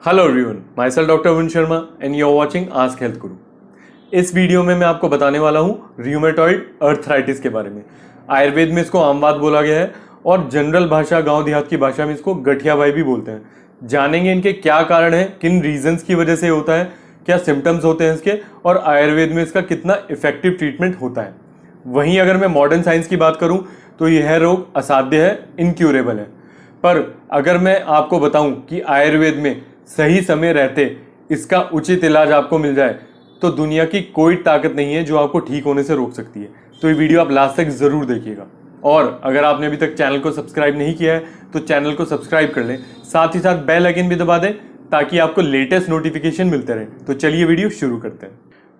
Hello everyone, my self doctor Arun Sharma and you are watching ask health guru. इस video में मैं आपको बताने वाला हूँ र्यूमेटॉइड अर्थराइटिस के बारे में। आयुर्वेद में इसको आमवात बोला गया है और जनरल भाषा, गांव देहात की भाषा में इसको गठियाबाई भी बोलते हैं। जानेंगे इनके क्या कारण है, किन रीजंस की वजह से होता है, क्या सिम्टम्स होते हैं इसके, और आयुर्वेद में इसका कितना इफेक्टिव ट्रीटमेंट होता है। वहीं अगर मैं मॉडर्न साइंस की बात करूं तो यह रोग असाध्य है, इनक्यूरेबल है। पर अगर मैं आपको बताऊं कि आयुर्वेद में सही समय रहते इसका उचित इलाज आपको मिल जाए तो दुनिया की कोई ताकत नहीं है जो आपको ठीक होने से रोक सकती है। तो ये वीडियो आप लास्ट तक जरूर देखिएगा। और अगर आपने अभी तक चैनल को सब्सक्राइब नहीं किया है तो चैनल को सब्सक्राइब कर लें, साथ ही साथ बेल आइकन भी दबा दें ताकि आपको लेटेस्ट नोटिफिकेशन मिलते रहे। तो चलिए वीडियो शुरू करते हैं।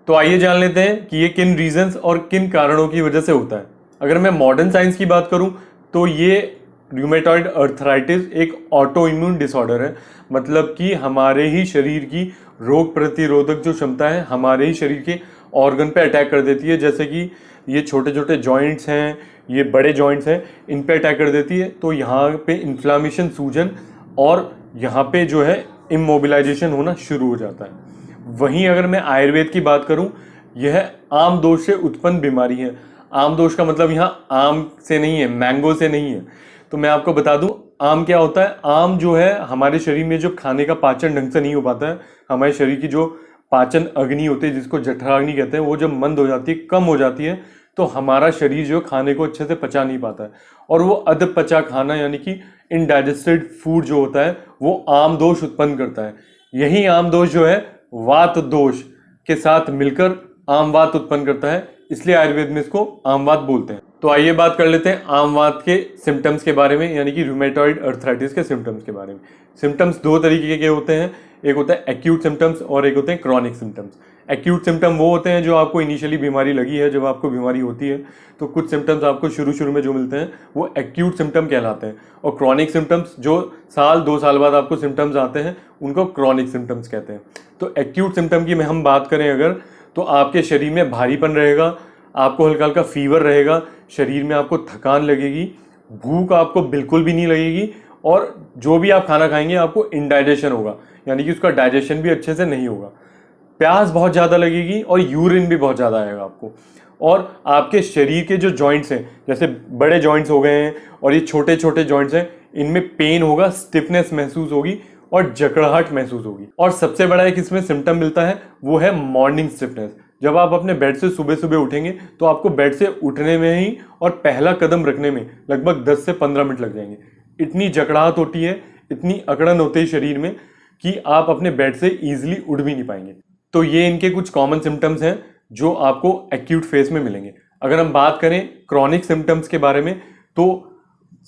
तो आइए जान लेते हैं कि ये किन रीजंस और किन कारणों की वजह से होता है। अगर मैं मॉडर्न साइंस की बात करूं तो ये र्यूमेटॉइड अर्थराइटिस एक ऑटो इम्यून डिसऑर्डर है। मतलब कि हमारे ही शरीर की रोग प्रतिरोधक जो क्षमता है हमारे ही शरीर के ऑर्गन पे अटैक कर देती है। जैसे कि ये छोटे छोटे जॉइंट्स हैं, ये बड़े जॉइंट्स हैं, इन पे अटैक कर देती है। तो यहाँ पे इन्फ्लामेशन, सूजन और यहाँ पे जो है इमोबिलाइजेशन होना शुरू हो जाता है। वहीं अगर मैं आयुर्वेद की बात करूं, यह आम दोष से उत्पन्न बीमारी है। आम दोष का मतलब यहाँ आम से नहीं है, मैंगो से नहीं है। तो मैं आपको बता दूं आम क्या होता है। आम जो है हमारे शरीर में जो खाने का पाचन ढंग से नहीं हो पाता है, हमारे शरीर की जो पाचन अग्नि होती है जिसको जठराग्नि कहते हैं, वो जब मंद हो जाती है, कम हो जाती है, तो हमारा शरीर जो खाने को अच्छे से पचा नहीं पाता है। और वो अधपचा खाना यानी कि इनडाइजेस्टेड फूड जो होता है वो आम दोष उत्पन्न करता है। यही आम दोष जो है वात दोष के साथ मिलकर आमवात उत्पन्न करता है, इसलिए आयुर्वेद में इसको आमवात बोलते हैं। तो आइए बात कर लेते हैं आमवात के सिम्टम्स के बारे में, यानी कि र्यूमेटॉइड अर्थराइटिस के सिम्टम्स के बारे में। सिम्टम्स दो तरीके के होते हैं, एक होता है एक्यूट सिम्टम्स और एक होते हैं क्रॉनिक सिम्टम्स। एक्यूट सिम्टम वो होते हैं जो आपको इनिशियली बीमारी लगी है, जब आपको बीमारी होती है तो कुछ सिम्टम्स आपको शुरू में जो मिलते हैं वो एक्यूट सिम्टम कहलाते हैं। और क्रॉनिक सिम्टम्स जो साल 2 साल बाद आपको सिम्टम्स आते हैं उनको क्रॉनिक सिम्टम्स कहते हैं। तो एक्यूट सिम्टम की में हम बात करें अगर, तो आपके शरीर में भारीपन रहेगा, आपको हल्का हल्का फीवर रहेगा, शरीर में आपको थकान लगेगी, भूख आपको बिल्कुल भी नहीं लगेगी, और जो भी आप खाना खाएंगे आपको इनडाइजेशन होगा, यानी कि उसका डाइजेशन भी अच्छे से नहीं होगा। प्यास बहुत ज़्यादा लगेगी और यूरिन भी बहुत ज़्यादा आएगा आपको। और आपके शरीर के जो जॉइंट्स हैं, जैसे बड़े जॉइंट्स हो गए हैं और ये छोटे छोटे जॉइंट्स हैं, इनमें पेन होगा, स्टिफनेस महसूस होगी और जकड़ाहट महसूस होगी। और सबसे बड़ा एक इसमें सिम्टम मिलता है वो है मॉर्निंग स्टिफनेस। जब आप अपने बेड से सुबह सुबह उठेंगे तो आपको बेड से उठने में ही और पहला कदम रखने में लगभग 10 से 15 मिनट लग जाएंगे। इतनी जकड़ाहट होती है, इतनी अकड़न होती है शरीर में कि आप अपने बेड से ईजिली उठ भी नहीं पाएंगे। तो ये इनके कुछ कॉमन सिम्टम्स हैं जो आपको एक्यूट फेज में मिलेंगे। अगर हम बात करें क्रॉनिक सिम्टम्स के बारे में, तो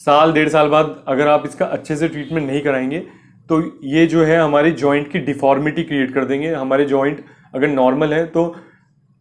साल 1.5 साल बाद अगर आप इसका अच्छे से ट्रीटमेंट नहीं कराएंगे तो ये जो है हमारी जॉइंट की डिफॉर्मिटी क्रिएट कर देंगे। हमारे जॉइंट अगर नॉर्मल है तो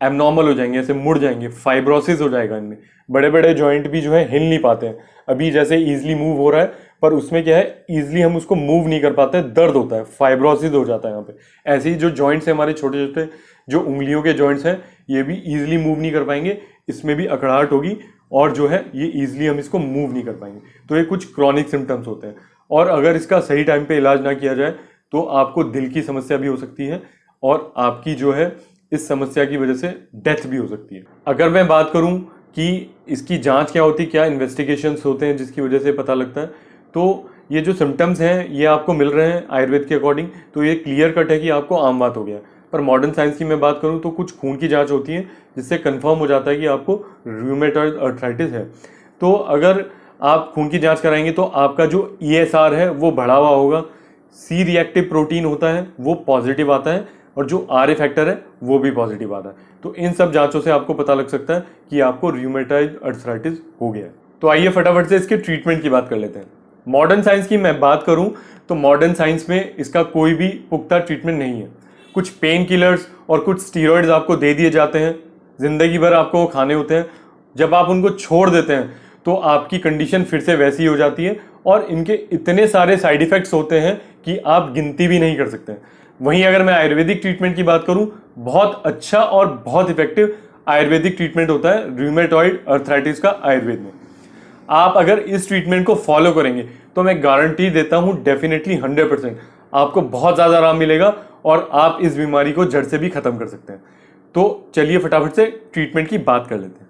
एबनॉर्मल हो जाएंगे, ऐसे मुड़ जाएंगे, फाइब्रोसिस हो जाएगा इनमें। बड़े बड़े जॉइंट भी जो है हिल नहीं पाते हैं। अभी जैसे इजीली मूव हो रहा है, पर उसमें क्या है, इजीली हम उसको मूव नहीं कर पाते, दर्द होता है, फाइब्रोसिस हो जाता है यहाँ पे। ऐसे ही जो जॉइंट्स हैं हमारे छोटे छोटे जो उंगलियों के जॉइंट्स हैं, ये भी इजीली मूव नहीं कर पाएंगे, इसमें भी अकड़ाहट होगी और जो है ये इजीली हम इसको मूव नहीं कर पाएंगे। तो ये कुछ क्रॉनिक सिम्टम्स होते हैं। और अगर इसका सही टाइम पे इलाज ना किया जाए तो आपको दिल की समस्या भी हो सकती है और आपकी जो है इस समस्या की वजह से डेथ भी हो सकती है। अगर मैं बात करूं कि इसकी जांच क्या होती है, क्या इन्वेस्टिगेशंस होते हैं जिसकी वजह से पता लगता है, तो ये जो सिम्टम्स हैं ये आपको मिल रहे हैं आयुर्वेद के अकॉर्डिंग, तो ये क्लियर कट है कि आपको आमवात हो गया। पर मॉडर्न साइंस की मैं बात करूं तो कुछ खून की जांच होती है जिससे कंफर्म हो जाता है कि आपको र्यूमेटॉइड अर्थराइटिस है। तो अगर आप खून की जांच कराएंगे तो आपका जो ESR है वो बढ़ा हुआ होगा, सी रिएक्टिव प्रोटीन होता है वो पॉजिटिव आता है और जो RA फैक्टर है वो भी पॉजिटिव आता है। तो इन सब जांचों से आपको पता लग सकता है कि आपको र्यूमेटॉइड अर्थराइटिस हो गया है। तो आइए फटाफट से इसके ट्रीटमेंट की बात कर लेते हैं। मॉडर्न साइंस की मैं बात करूं तो मॉडर्न साइंस में इसका कोई भी पुख्ता ट्रीटमेंट नहीं है। कुछ पेन किलर्स और कुछ स्टीरॉइड्स आपको दे दिए जाते हैं, जिंदगी भर आपको वो खाने होते हैं। जब आप उनको छोड़ देते हैं तो आपकी कंडीशन फिर से वैसी हो जाती है और इनके इतने सारे साइड इफेक्ट्स होते हैं कि आप गिनती भी नहीं कर सकते। वहीं अगर मैं आयुर्वेदिक ट्रीटमेंट की बात करूं, बहुत अच्छा और बहुत इफेक्टिव आयुर्वेदिक ट्रीटमेंट होता है र्यूमेटॉइड अर्थराइटिस का आयुर्वेद में। आप अगर इस ट्रीटमेंट को फॉलो करेंगे तो मैं गारंटी देता हूं डेफिनेटली 100% आपको बहुत ज़्यादा आराम मिलेगा और आप इस बीमारी को जड़ से भी ख़त्म कर सकते हैं। तो चलिए फटाफट से ट्रीटमेंट की बात कर लेते हैं।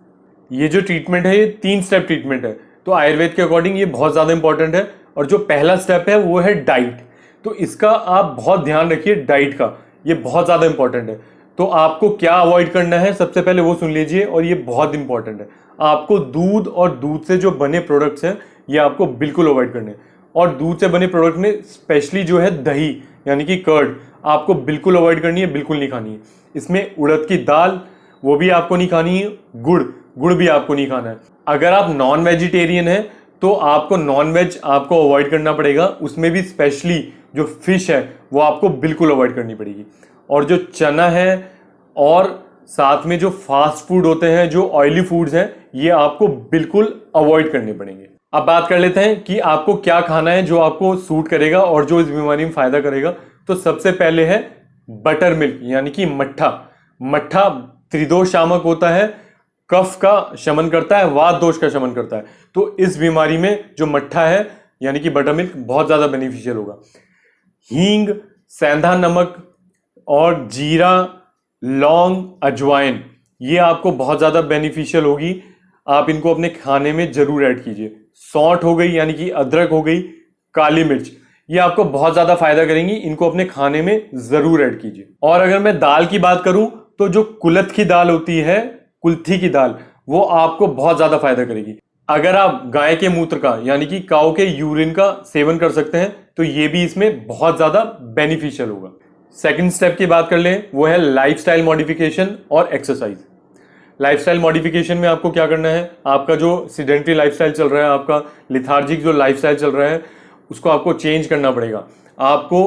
ये जो ट्रीटमेंट है ये 3 स्टेप ट्रीटमेंट है। तो आयुर्वेद के अकॉर्डिंग ये बहुत ज़्यादा इंपॉर्टेंट है। और जो पहला स्टेप है वो है डाइट। तो इसका आप बहुत ध्यान रखिए डाइट का, ये बहुत ज़्यादा इंपॉर्टेंट है। तो आपको क्या अवॉइड करना है सबसे पहले वो सुन लीजिए, और ये बहुत इंपॉर्टेंट है। आपको दूध और दूध से जो बने प्रोडक्ट्स हैं ये आपको बिल्कुल अवॉइड करने हैं। और दूध से बने प्रोडक्ट में स्पेशली जो है दही यानी कि कर्ड आपको बिल्कुल अवॉइड करनी है, बिल्कुल नहीं खानी है। इसमें उड़द की दाल वो भी आपको नहीं खानी है, गुड़ भी आपको नहीं खाना है। अगर आप नॉन वेजिटेरियन हैं तो आपको नॉन वेज आपको अवॉइड करना पड़ेगा, उसमें भी स्पेशली जो फिश है वो आपको बिल्कुल अवॉइड करनी पड़ेगी। और जो चना है और साथ में जो फास्ट फूड होते हैं, जो ऑयली फूड्स हैं, ये आपको बिल्कुल अवॉइड करने पड़ेंगे। अब बात कर लेते हैं कि आपको क्या खाना है जो आपको सूट करेगा और जो इस बीमारी में फायदा करेगा। तो सबसे पहले है बटर मिल्क यानी कि मट्ठा। मट्ठा त्रिदोष शामक होता है, कफ का शमन करता है, वात दोष का शमन करता है। तो इस बीमारी में जो मट्ठा है यानी कि बटर मिल्क बहुत ज्यादा बेनिफिशियल होगा। हींग, सेंधा नमक और जीरा, लौंग, अजवाइन ये आपको बहुत ज़्यादा बेनिफिशियल होगी। आप इनको अपने खाने में जरूर ऐड कीजिए। सौंठ हो गई यानी कि अदरक हो गई, काली मिर्च, ये आपको बहुत ज़्यादा फायदा करेंगी, इनको अपने खाने में ज़रूर ऐड कीजिए। और अगर मैं दाल की बात करूं तो जो कुलथ की दाल होती है, कुल्थी की दाल, वो आपको बहुत ज़्यादा फायदा करेगी। अगर आप गाय के मूत्र का यानी कि काऊ के यूरिन का सेवन कर सकते हैं तो ये भी इसमें बहुत ज़्यादा बेनिफिशियल होगा। सेकंड स्टेप की बात कर लें, वो है लाइफस्टाइल मॉडिफिकेशन और एक्सरसाइज। लाइफस्टाइल मॉडिफिकेशन में आपको क्या करना है, आपका जो सीडेंटरी लाइफस्टाइल चल रहा है, आपका लिथार्जिक जो लाइफस्टाइल चल रहा है, उसको आपको चेंज करना पड़ेगा। आपको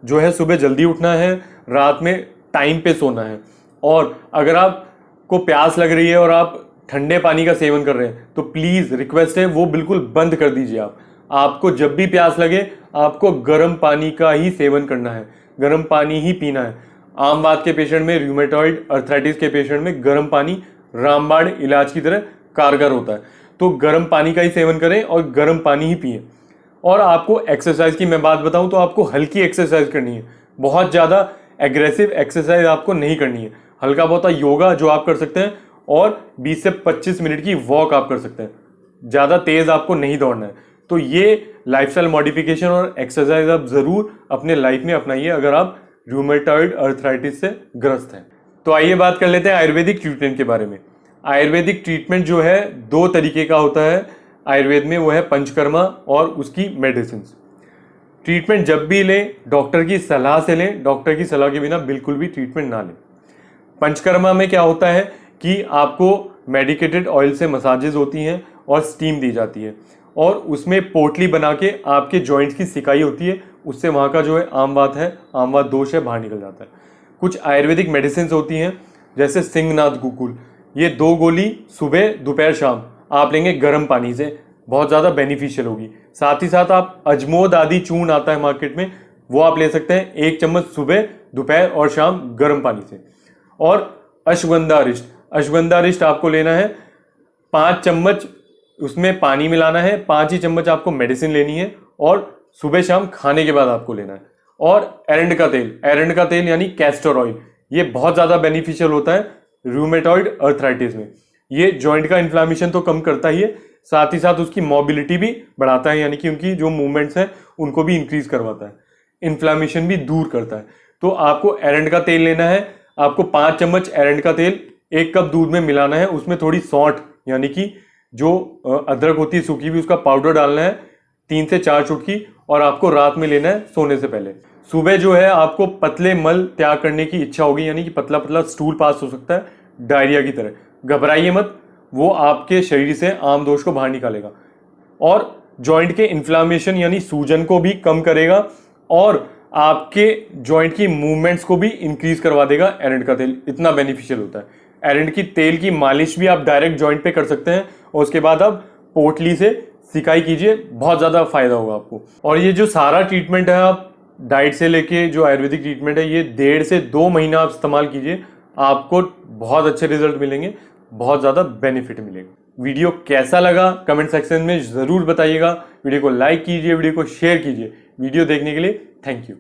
जो है सुबह जल्दी उठना है, रात में टाइम पे सोना है। और अगर आपको प्यास लग रही है और आप ठंडे पानी का सेवन कर रहे हैं तो प्लीज़ रिक्वेस्ट है वो बिल्कुल बंद कर दीजिए। आपको जब भी प्यास लगे आपको गर्म पानी का ही सेवन करना है, गर्म पानी ही पीना है। आम बात के पेशेंट में, रूमेटॉइड अर्थराइटिस के पेशेंट में गर्म पानी रामबाण इलाज की तरह कारगर होता है। तो गर्म पानी का ही सेवन करें और गर्म पानी ही पिए। और आपको एक्सरसाइज की मैं बात बताऊं तो आपको हल्की एक्सरसाइज करनी है, बहुत ज़्यादा एग्रेसिव एक्सरसाइज आपको नहीं करनी है। हल्का बहुत योगा जो आप कर सकते हैं और 20 से 25 मिनट की वॉक आप कर सकते हैं, ज़्यादा तेज़ आपको नहीं दौड़ना है। तो ये लाइफस्टाइल मॉडिफिकेशन और एक्सरसाइज आप ज़रूर अपने लाइफ में अपनाइए अगर आप रूमेटॉइड अर्थराइटिस से ग्रस्त हैं। तो आइए बात कर लेते हैं आयुर्वेदिक ट्रीटमेंट के बारे में। आयुर्वेदिक ट्रीटमेंट जो है 2 तरीके का होता है आयुर्वेद में, वो है पंचकर्मा और उसकी मेडिसिन। ट्रीटमेंट जब भी लें डॉक्टर की सलाह से लें, डॉक्टर की सलाह के बिना बिल्कुल भी ट्रीटमेंट ना लें। पंचकर्मा में क्या होता है कि आपको मेडिकेटेड ऑयल से मसाजेज होती हैं और स्टीम दी जाती है, और उसमें पोटली बना के आपके जॉइंट्स की सिकाई होती है, उससे वहाँ का जो है आम वात दोष है बाहर निकल जाता है। कुछ आयुर्वेदिक मेडिसिन होती हैं जैसे सिंहनाथ गुकुल, ये 2 गोली सुबह दोपहर शाम आप लेंगे गर्म पानी से, बहुत ज़्यादा बेनिफिशियल होगी। साथ ही साथ आप अजमोद आदि चूर्ण आता है मार्केट में, वो आप ले सकते हैं 1 चम्मच सुबह दोपहर और शाम गर्म पानी से। और अश्वगंधा रिष्ट आपको लेना है 5 चम्मच, उसमें पानी मिलाना है, 5 ही चम्मच आपको मेडिसिन लेनी है और सुबह शाम खाने के बाद आपको लेना है। और एरंड का तेल यानी कैस्टर ऑयल, ये बहुत ज़्यादा बेनिफिशियल होता है रूमेटॉइड अर्थराइटिस में। ये जॉइंट का इन्फ्लामेशन तो कम करता ही है, साथ ही साथ उसकी मोबिलिटी भी बढ़ाता है, यानी कि उनकी जो मूवमेंट्स हैं उनको भी इंक्रीज करवाता है, इन्फ्लामेशन भी दूर करता है। तो आपको एरंड का तेल लेना है, आपको 5 चम्मच एरंड का तेल 1 कप दूध में मिलाना है, उसमें थोड़ी सौंठ यानी कि जो अदरक होती है सूखी हुई, उसका पाउडर डालना है 3 से 4 चुटकी, और आपको रात में लेना है सोने से पहले। सुबह जो है आपको पतले मल त्याग करने की इच्छा होगी, यानी कि पतला पतला स्टूल पास हो सकता है डायरिया की तरह। घबराइए मत, वो आपके शरीर से आम दोष को बाहर निकालेगा और जॉइंट के इन्फ्लामेशन यानी सूजन को भी कम करेगा और आपके जॉइंट की मूवमेंट्स को भी इंक्रीज करवा देगा। एरंड का तेल इतना बेनिफिशियल होता है। एरंड की तेल की मालिश भी आप डायरेक्ट जॉइंट पे कर सकते हैं और उसके बाद आप पोटली से सिकाई कीजिए, बहुत ज़्यादा फायदा होगा आपको। और ये जो सारा ट्रीटमेंट है, आप डाइट से लेके जो आयुर्वेदिक ट्रीटमेंट है, ये 1.5 से 2 महीना आप इस्तेमाल कीजिए, आपको बहुत अच्छे रिजल्ट मिलेंगे, बहुत ज़्यादा बेनिफिट मिलेगा। वीडियो कैसा लगा कमेंट सेक्शन में ज़रूर बताइएगा। वीडियो को लाइक कीजिए, वीडियो को शेयर कीजिए। वीडियो देखने के लिए थैंक यू।